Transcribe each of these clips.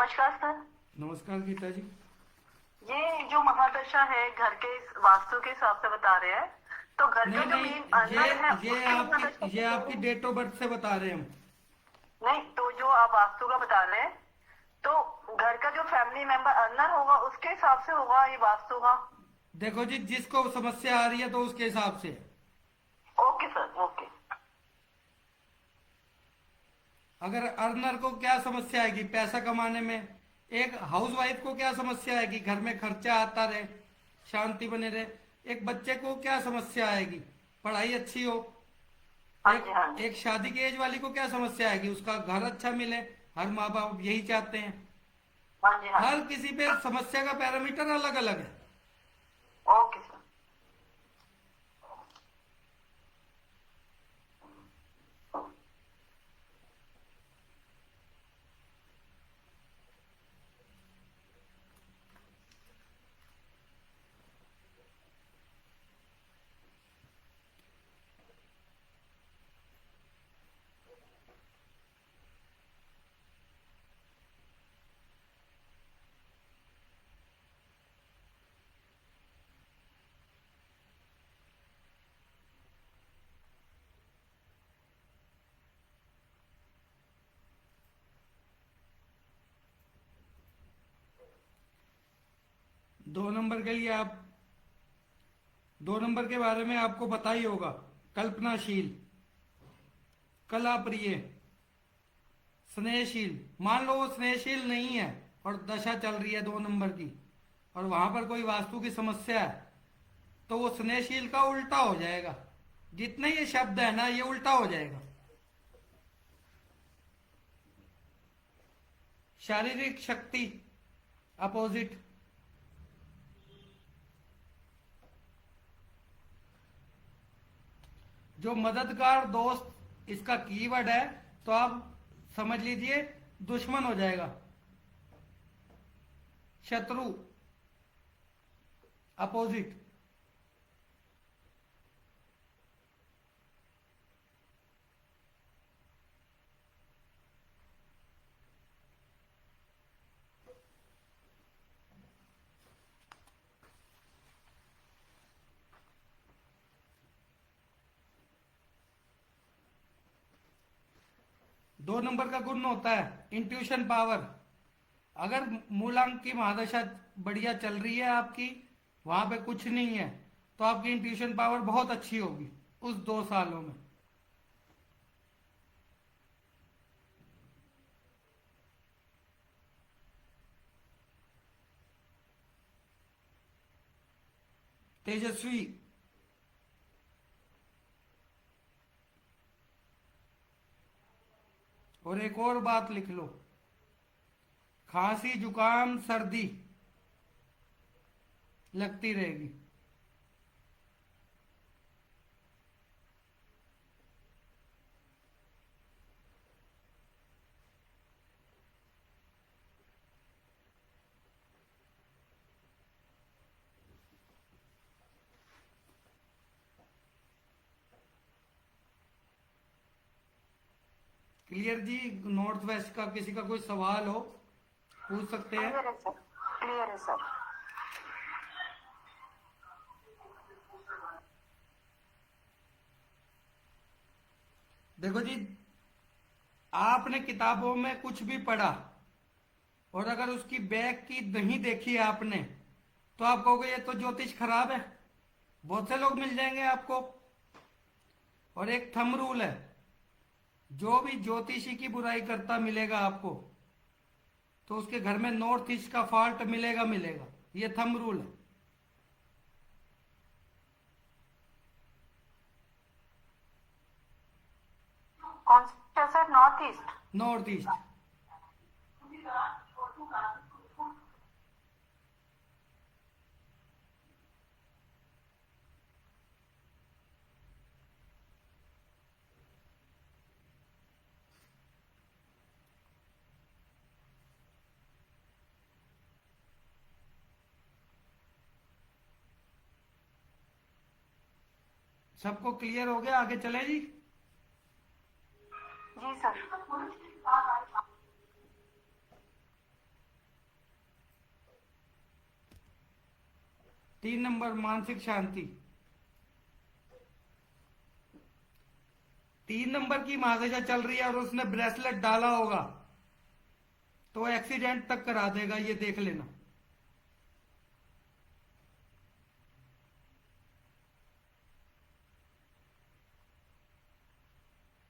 नमस्कार सर। नमस्कार गीता जी। ये जो महादशा है घर के वास्तु के हिसाब से बता रहे हैं, तो घर का नहीं जो नहीं, मेन ये अर्नर है ये उसकी महादशा आपकी ये कैसे आपकी है? डेट ऑफ बर्थ से बता रहे हैं हम। नहीं, तो जो आप वास्तु का बता रहे हैं, तो घर का जो फैमिली मेंबर अर्नर होगा उसके हिसाब से होगा ये वास्तु का? देखो जी, जिसको समस्या आ रही है तो उसके हिसाब से। Okay sir, okay. अगर अर्नर को क्या समस्या आएगी पैसा कमाने में, एक हाउसवाइफ को क्या समस्या आएगी घर में खर्चा आता रहे, शांति बने रहे, एक बच्चे को क्या समस्या आएगी पढ़ाई अच्छी हो, हाँ जी, हाँ एक जी। एक शादी की एज वाली को क्या समस्या आएगी उसका घर अच्छा मिले। हर माँ बाप यही चाहते हैं। हाँ जी, हाँ हर जी। किसी पे समस्या का पैरामीटर अलग अलग है। Okay sir. 2 नंबर के लिए आप 2 नंबर के बारे में आपको पता ही होगा। कल्पनाशील, कला प्रिय, स्नेहशील। मान लो वो स्नेहशील नहीं है और दशा चल रही है 2 नंबर की, और वहां पर कोई वास्तु की समस्या है, तो वो स्नेहशील का उल्टा हो जाएगा। जितने ये शब्द है ना, ये उल्टा हो जाएगा। शारीरिक शक्ति अपोजिट। जो मददगार दोस्त इसका कीवर्ड है, तो आप समझ लीजिए दुश्मन हो जाएगा। शत्रु अपोजिट। 2 नंबर का गुण होता है इंट्यूशन पावर। अगर मूलांक की महादशा बढ़िया चल रही है आपकी, वहां पे कुछ नहीं है, तो आपकी इंट्यूशन पावर बहुत अच्छी होगी उस 2 सालों में। तेजस्वी। और एक और बात लिख लो, खांसी जुकाम सर्दी लगती रहेगी। क्लियर जी। नॉर्थ वेस्ट का किसी का कोई सवाल हो पूछ सकते हैं। क्लियर है सर, क्लियर है सर। देखो जी, आपने किताबों में कुछ भी पढ़ा और अगर उसकी बैक की नहीं देखी आपने, तो आप कहोगे ये तो ज्योतिष खराब है। बहुत से लोग मिल जाएंगे आपको। और एक थंब रूल है, जो भी ज्योतिषी की बुराई करता मिलेगा आपको, तो उसके घर में नॉर्थ ईस्ट का फॉल्ट मिलेगा मिलेगा। ये थंब रूल है। कौन सा sir? North east? North east. सबको क्लियर हो गया? आगे चले जी। जी सर। 3 नंबर मानसिक शांति। 3 नंबर की महादशा चल रही है और उसने ब्रेसलेट डाला होगा तो एक्सीडेंट तक करा देगा, ये देख लेना।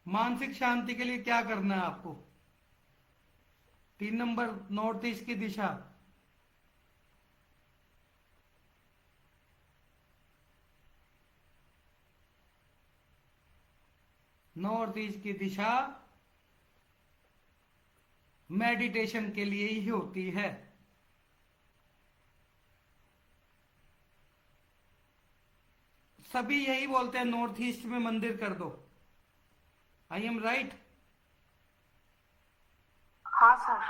मानसिक शांति के लिए क्या करना है आपको? 3 नंबर नॉर्थ ईस्ट की दिशा। नॉर्थ ईस्ट की दिशा मेडिटेशन के लिए ही होती है। सभी यही बोलते हैं नॉर्थ ईस्ट में मंदिर कर दो। I am right? हाँ सर।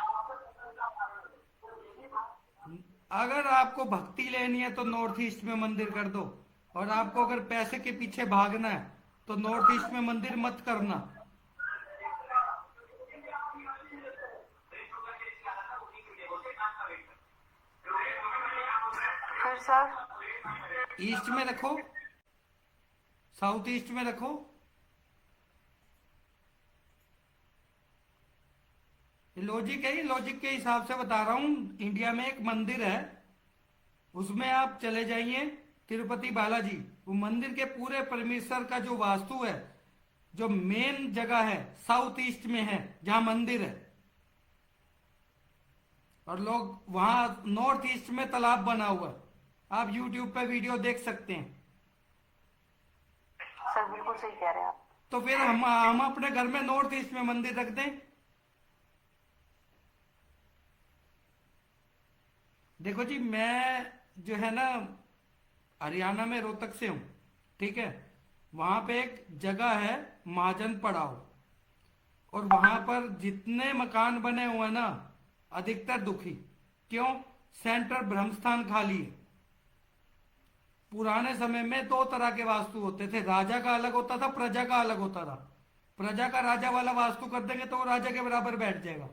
अगर आपको भक्ति लेनी है तो नॉर्थ ईस्ट में मंदिर कर दो, और आपको अगर पैसे के पीछे भागना है तो नॉर्थ ईस्ट में मंदिर मत करना। फिर सर ईस्ट में रखो, साउथ ईस्ट में रखो। लॉजिक है, लॉजिक के हिसाब से बता रहा हूं। इंडिया में एक मंदिर है, उसमें आप चले जाइए, तिरुपति बालाजी। वो मंदिर के पूरे परमेश्वर का जो वास्तु है, जो मेन जगह है साउथ ईस्ट में है जहां मंदिर है, और लोग वहां नॉर्थ ईस्ट में तालाब बना हुआ है। आप यूट्यूब पे वीडियो देख सकते हैं। सर बिल्कुल सही कह रहे हैं आप। तो फिर हम अपने घर में नॉर्थ ईस्ट में मंदिर रख दें। देखो जी, मैं जो है ना हरियाणा में रोहतक से हूं, ठीक है। वहां पे एक जगह है महाजन पड़ाव, और वहां पर जितने मकान बने हुए हैं ना, अधिकतर दुखी। क्यों? सेंटर ब्रह्मस्थान खाली है। पुराने समय में 2 तरह के वास्तु होते थे, राजा का अलग होता था, प्रजा का अलग होता था। प्रजा का राजा वाला वास्तु कर देंगे तो वो राजा के बराबर बैठ जाएगा।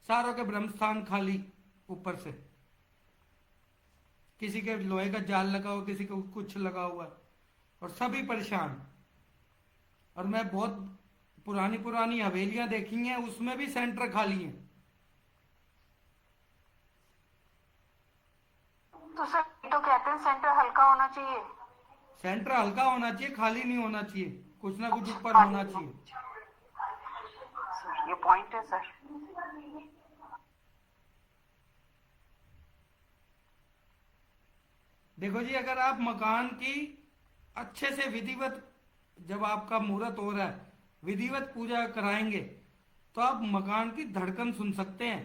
सारों के ब्रह्मस्थान खाली ऊपर से, किसी के लोहे का जाल लगा हुआ, किसी को कुछ लगा हुआ, और सभी परेशान। और मैं बहुत पुरानी पुरानी हवेलियां देखी हैं, उसमें भी सेंटर खाली है। तो सर तो कहते हैं सेंटर हल्का होना चाहिए। सेंटर हल्का होना चाहिए, खाली नहीं होना चाहिए, कुछ ना कुछ ऊपर होना चाहिए। सर ये पॉइंट है सर। देखो जी, अगर आप मकान की अच्छे से विधिवत, जब आपका मुहूर्त हो रहा है, विधिवत पूजा कराएंगे तो आप मकान की धड़कन सुन सकते हैं।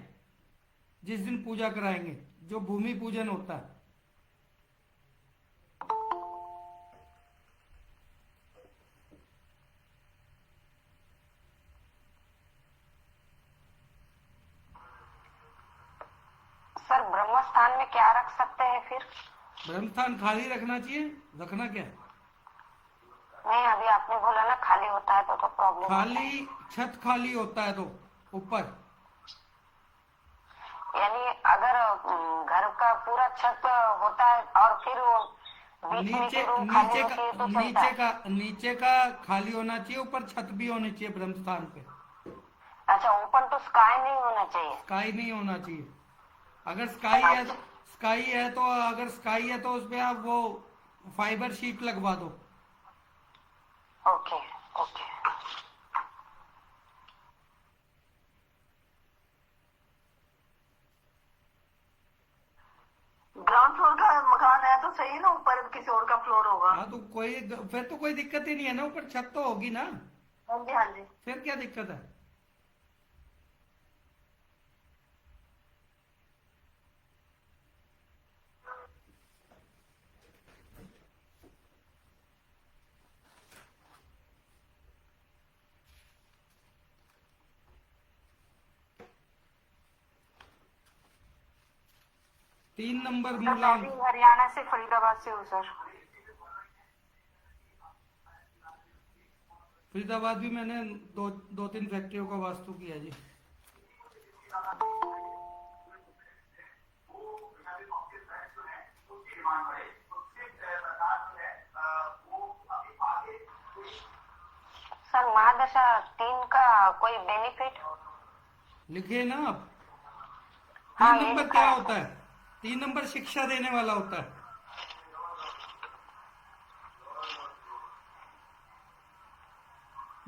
जिस दिन पूजा कराएंगे, जो भूमि पूजन होता है, सर ब्रह्म स्थान में क्या रख सकते हैं फिर? ब्रह्मस्थान खाली रखना चाहिए। रखना क्या है? नहीं, अभी आपने बोला ना खाली होता है तो प्रॉब्लम। खाली छत खाली होता है तो ऊपर, यानी अगर घर का पूरा छत होता है और फिर वो बीच में नीचे की रूम खाली नीचे होती का है तो चलता नीचे है। का नीचे का खाली होना चाहिए, ऊपर छत भी होनी चाहिए ब्रह्मस्थान पे। अच्छा, ओपन टू स्काई नहीं होना चाहिए। स्काई नहीं होना चाहिए। अगर स्काई है तो अगर स्काई है तो उसपे आप वो फाइबर शीट लगवा दो। Okay okay. ग्राउंड फ्लोर का मकान है तो सही है ना, ऊपर किसी और का फ्लोर होगा। हाँ तो फिर तो कोई दिक्कत ही नहीं है ना, ऊपर छत तो होगी ना। हाँ जी हाँ जी। फिर क्या दिक्कत है? तीन नंबर सर मैं मूलांक। भी हरियाणा से फरीदाबाद से हूँ सर। फरीदाबाद भी मैंने दो तीन फैक्ट्रियों का वास्तु किया जी। महादशा 3 का कोई बेनिफिट? लिखिए ना आप। हाँ, 3 ये नंबर लिखा क्या है। होता है? 3 नंबर शिक्षा देने वाला होता है।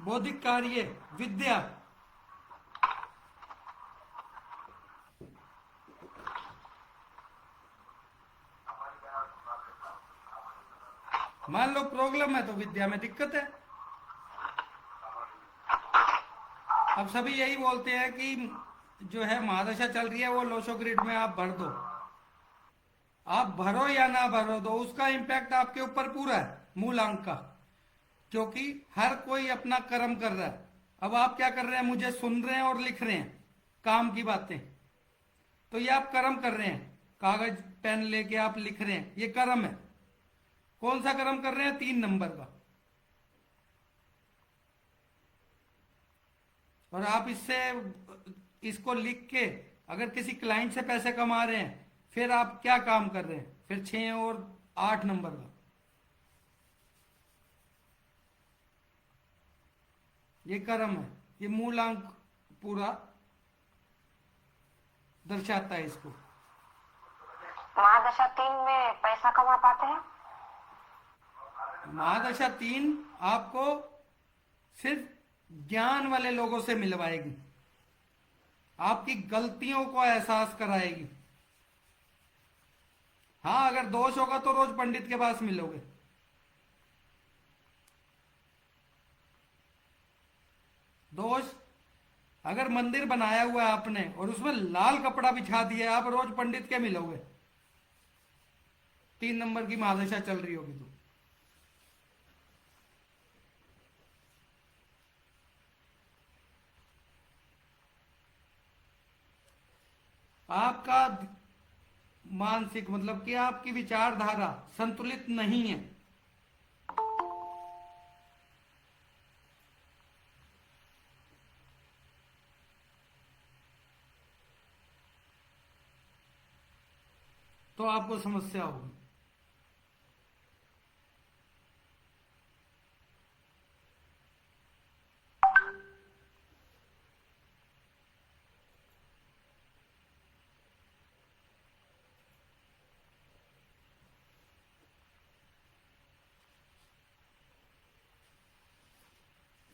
बौद्धिक कार्य, विद्या। मान लो प्रॉब्लम है तो विद्या में दिक्कत है। अब सभी यही बोलते हैं कि जो है महादशा चल रही है वो लोशो ग्रिड में आप भर दो। आप भरो या ना भरो दो, उसका इम्पैक्ट आपके ऊपर पूरा है, मूल अंक का। क्योंकि हर कोई अपना कर्म कर रहा है। अब आप क्या कर रहे हैं, मुझे सुन रहे हैं और लिख रहे हैं काम की बातें, तो ये आप कर्म कर रहे हैं। कागज पेन लेके आप लिख रहे हैं, ये कर्म है। कौन सा कर्म कर रहे हैं? 3 नंबर का। और आप इससे इसको लिख के अगर किसी क्लाइंट से पैसे कमा रहे हैं, फिर आप क्या काम कर रहे हैं? फिर 6 और 8 नंबर का। ये कर्म है, ये मूलांक पूरा दर्शाता है इसको। महादशा 3 में पैसा कमा पाते हैं? महादशा 3 आपको सिर्फ ज्ञान वाले लोगों से मिलवाएगी, आपकी गलतियों को एहसास कराएगी। हाँ, अगर दोष होगा तो रोज पंडित के पास मिलोगे। दोष, अगर मंदिर बनाया हुआ है आपने और उसमें लाल कपड़ा बिछा दिया, आप रोज पंडित के मिलोगे। 3 नंबर की महादशा चल रही होगी तो। आपका मानसिक मतलब कि आपकी विचारधारा संतुलित नहीं है। तो आपको समस्या होगी।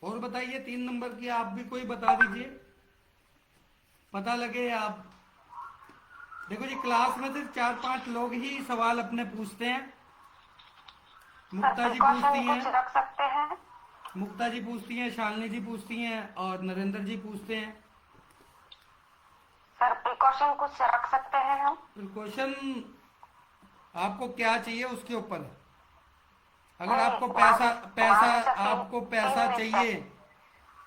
और बताइए 3 नंबर की आप भी कोई बता दीजिए, पता लगे आप। देखो जी, क्लास में सिर्फ 4-5 लोग ही सवाल अपने पूछते हैं। सर, मुक्ता जी प्रिकॉशन पूछती कुछ हैं, रख सकते हैं? मुक्ता जी पूछती हैं, शालिनी जी पूछती हैं और नरेंद्र जी पूछते हैं। सर, प्रिकॉशन कुछ रख सकते हैं हम? प्रिकॉशन आपको क्या चाहिए उसके ऊपर है। अगर नहीं, आपको पैसा पैसा महादशा आपको 3 पैसा में चाहिए,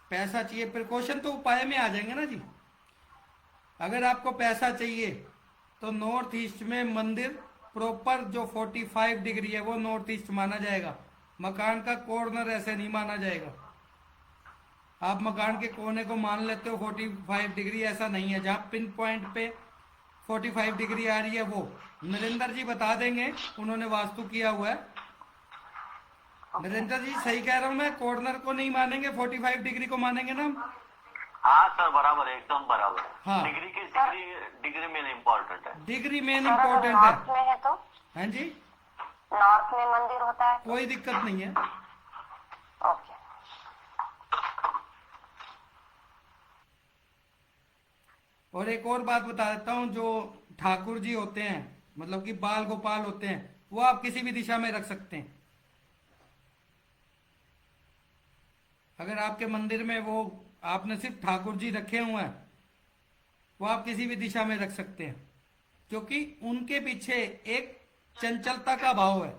पैसा चाहिए, प्रिकॉशन तो उपाय में आ जाएंगे ना जी। अगर आपको पैसा चाहिए तो नॉर्थ ईस्ट में मंदिर प्रॉपर जो 45 डिग्री है वो नॉर्थ ईस्ट माना जाएगा। मकान का कॉर्नर ऐसे नहीं माना जाएगा। आप मकान के कोने को मान लेते हो 45 डिग्री, ऐसा नहीं है। जहां पिन पॉइंट पे 45 डिग्री आ रही है वो नरेंद्र जी बता देंगे, उन्होंने वास्तु किया हुआ है। नरेंद्र जी सही कह रहा हूं मैं? कॉर्नर को नहीं मानेंगे, 45 डिग्री को मानेंगे ना हम? हाँ सर, बराबर है, एकदम बराबर है। हाँ। डिग्री मेन इम्पोर्टेंट है। डिग्री मेन सर, अगर इम्पोर्टेंट नॉर्थ है। में है तो? हाँ जी, नॉर्थ में मंदिर होता है? कोई दिक्कत नहीं है। ओके। और एक और बात बता देता हूँ, जो ठाकुर जी होते हैं मतलब कि बाल गोपाल होते हैं, वो आप किसी भी दिशा में रख सकते हैं। अगर आपके मंदिर में वो आपने सिर्फ ठाकुर जी रखे हुए हैं, वो आप किसी भी दिशा में रख सकते हैं, क्योंकि उनके पीछे एक चंचलता का भाव है।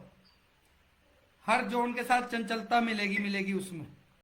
हर जोन के साथ चंचलता मिलेगी उसमें।